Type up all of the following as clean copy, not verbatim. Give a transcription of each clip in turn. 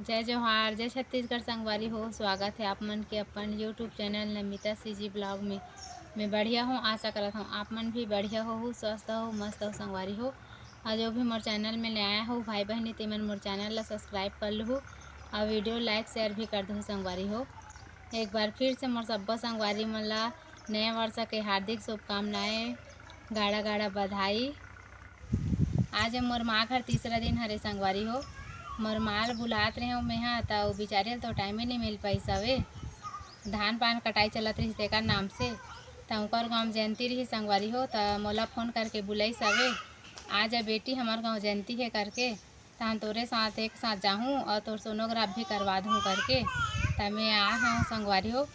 जय जोहार, जय छत्तीसगढ़ संगवारी हो। स्वागत है आप मन के अपन YouTube channel Namita CG blog में। मैं बढ़िया हूँ, आशा करता हूँ आप मन भी बढ़िया हो, स्वस्थ हो, मस्त हो संगवारी हो। और जो भी मोर चैनल में नया हो भाई बहनी तेमन मोर चैनल ला सब्सक्राइब कर लूँ और वीडियो लाइक शेयर भी कर दो संगवारी हो। एक बार फिर से मोर सब्बो संगवारी मन ला नया वर्ष के हार्दिक शुभकामनाएँ, गाड़ा गाड़ा बधाई। आज मोर माँ घर तीसरा दिन हरे संगवारी हो। मोर माल बुलात रहे मैं तो बेचारे तो टाइम ही नहीं मिल पाई सवे। धान पान कटाई चलत रही तेकर नाम से तो ओकर गाँव जयंती रही संगवारी हो। तो मोला फ़ोन करके बुलाई सवे आज बेटी हमार गाँव जयंती है करके तो हम तोरे साथ एक साथ जाऊँ और तोर सोनोग्राफ भी करवा दूँ करके। तो मैं आ हाँ संगवारी हो।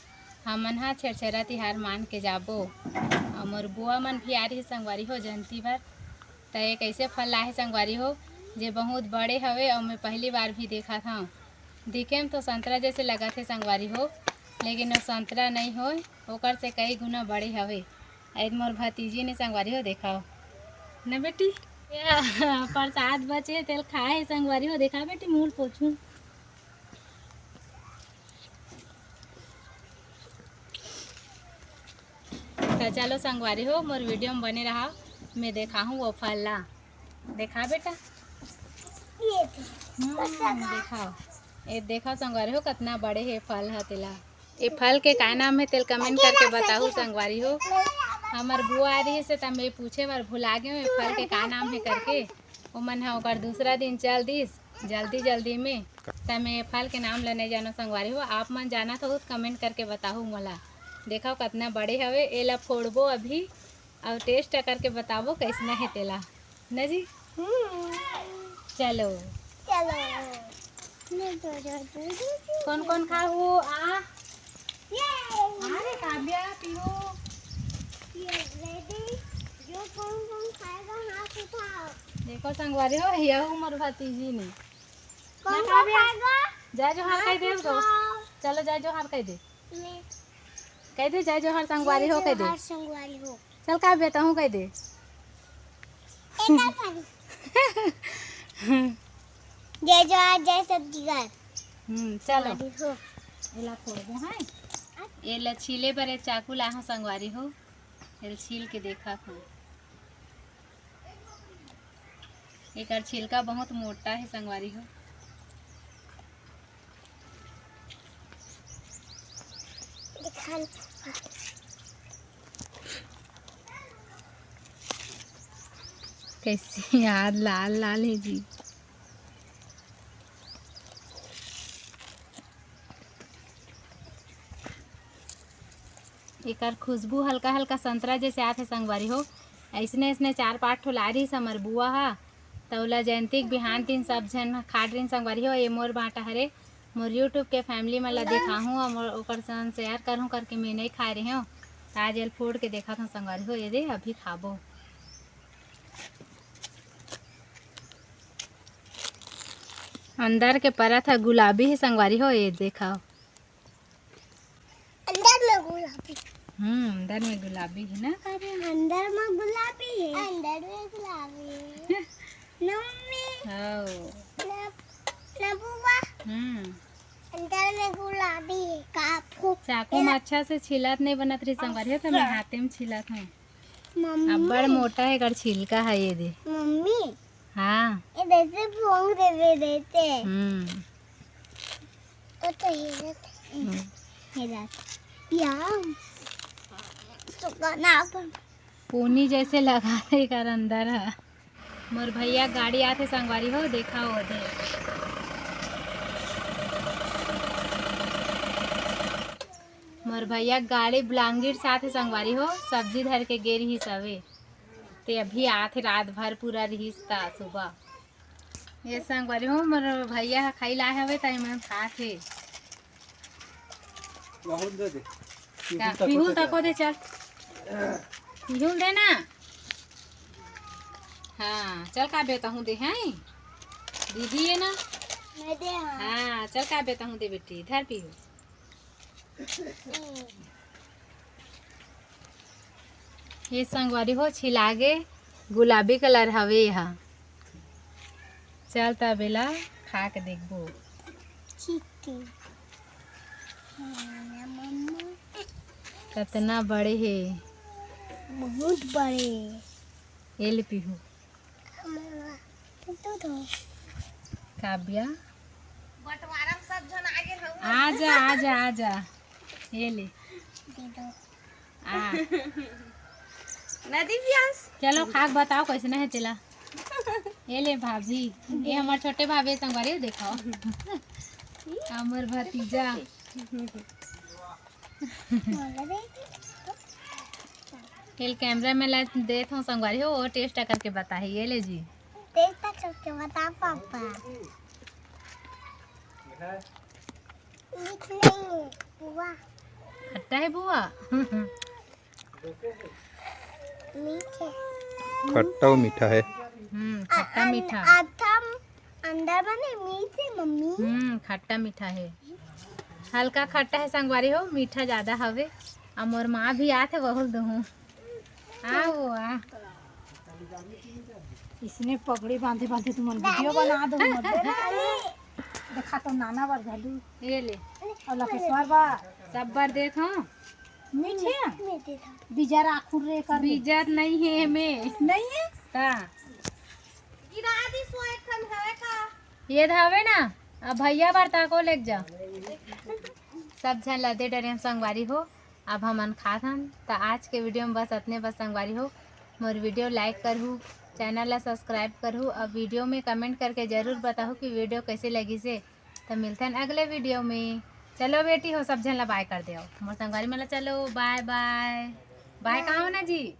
हमन हाँ छेरछेरा तिहार मान के जाबो और मोर बुआ मन भी आ रही संगवारी हो जयंती भर। तो एक ऐसे फल लाए संगवारी हो जे बहुत बड़े हवे और मैं पहली बार भी देखा था। दिखे में तो संतरा जैसे लगा थे संगवारी हो, लेकिन वो संतरा नहीं हो, ओकर से कई गुना बड़े हवे। ऐद मोर भतीजी ने संगवारी हो देखा न बेटी प्रसाद बचे तेल खाए संगवारी हो। देखा बेटी मूल पोछू तो चलो संगवारी हो मोर वीडियो में बने रहा। मैं देखा हूँ वो फल ला। देखा बेटा देखा ये देखा संगवारी हो कितना बड़े है फल है तेला। ये फल के का नाम है तेल कमेंट करके बताओ संगवारी हो। हमार बुआ आ रही है से तब मैं पूछे बार भुला गए फल के का नाम है करके। वो मन है ओकर दूसरा दिन चल दिस जल्दी में तब मैं फल के नाम लेने जानो संगवारी हो। आप मन जाना तो कमेंट करके बताओ मोला। देखो कितना बड़े हवे। एला फोड़बो अभी और टेस्ट करके बताबो कैसना है तेला न जी। चलो कौन कौन खाओ आ अरे काव्या पीहो जो कौन खाएगा हाथ उठाओ। देखो संगवारी हो यह उमर भतीजी ने कौन खाएगा जय जोहार कह दे तो चलो जय जोहार कह दे जय जोहार संगवारी हो कह दे चल काव्या तो हूँ कह दे जय जोहार जय छत्तीसगढ़। चलो एला फोड़बो है। एला छीले पर एक चाकू ला हाँ संगवारी हो। एल छील के देखा हूँ एक छिलका बहुत मोटा है संगवारी हो। कैसे यार लाल लाल है जी। एक खुशबू हल्का हल्का संतरा जैसे आते संगवारी हो। ऐसने ऐसने 4-5 ठो ला रही समर बुआ हा तौला जयंती बिहान तीन सब जन खा रही संगवारी हो। ये मोर बाटा हरे मोर यूट्यूब के फैमिली में ला देखा हूँ और ओकर संग शेयर करूँ करके मैं नहीं खा रही हूँ। आज एल फोड़ के देखा था संगवारी हो। ये दे अभी खाबो। अंदर के परत है गुलाबी है संगवारी हो। ये देखा अंदर में गुलाबी अंदर में गुलाबी है ना काव्या। अंदर में गुलाबी है अंदर में गुलाबी है मम्मी ना बुआ अंदर में गुलाबी है। चाकू में अच्छा से छिलत नहीं बनत रही संगवारी हो तो मैं हाथे में छिलत हूँ। मम्मी अब बड़ मोटा है कर छिलका है ये दे। मम्मी हाँ ये जैसे फोंग दे देते तो हिरत याम सुकाना पूनी जैसे लगा दे कर अंदर है। मोर भैया गाड़ी आते संगवारी हो देखा हो दे। मोर भैया गाड़ी ब्लांगिर साथ संगवारी हो सब्जी धर के गे रही सवे ते अभी आथे रात भर पूरा रहीस ता सुबह। ये संगवारी हो मोर भैया खाई लाए हवे तई मैं खाथे पीहुल तको दे चल पीहुल दे ना। हाँ चल का बेता हूँ दे हैं दीदी है ना। मैं दे हाँ चल का बेता हूँ दे बेटी इधर पीहू। ये संगवारी हो छिलागे गुलाबी कलर हवे यहाँ। चल तबेला खा के देखबो। मम्मा कितना बड़े है। बहुत बड़े। ये ले पीहू। काव्या बंटवारा में सब जन आगे हो। आजा आजा आजा। ये ले आ नदी व्यास। चलो खाक बताओ कैसे है तेला। ये ले भाभी, ये हमारे छोटे भाभी संगवारी देखो। हमार भतीजा। ये कैमरा में ला देख हूँ संगवारी हो, वो टेस्ट करके बता है। ये ले जी टेस्ट करके बता पापा। मीठ नहीं है बुआ। खट्टा है बुआ। मीठ है। खट्टा और मीठा है। खट्टा मीठा। अंदर बने मीठ है मम्मी। खट्टा मीठा है। हल्का खट्टा है संगवारी हो, मीठा ज्यादा हवे। और मोर माँ भी आते बहुत दूँ। आओ आ। इसने पगड़ी बांधे बांधे तुम वीडियो बना दो देखा तो नाना बार घालू। ये ले और लकेश्वर बा सब बार देखो। मीठे मीठे था। बिजार आखुर रे कर बीजत नहीं है हमें नहीं है ता। गिरा दी सोए खन हवे का। ये धावे ना, अब भैया बर्ता को ले जा। सब जन लदे डरे हम संगवारी हो। अब हमन खात हन। तो आज के वीडियो में बस इतने बस संगवारी हो। मोर वीडियो लाइक करहू, चैनल ला सब्सक्राइब करहू और वीडियो में कमेंट करके ज़रूर बताओ कि वीडियो कैसे लगी से। तो मिलते हैं अगले वीडियो में। चलो बेटी हो, सब जन ला बाय कर दो। मोर संगवारी मतलब चलो बाय बाय। बाय कहाँ हो ना जी।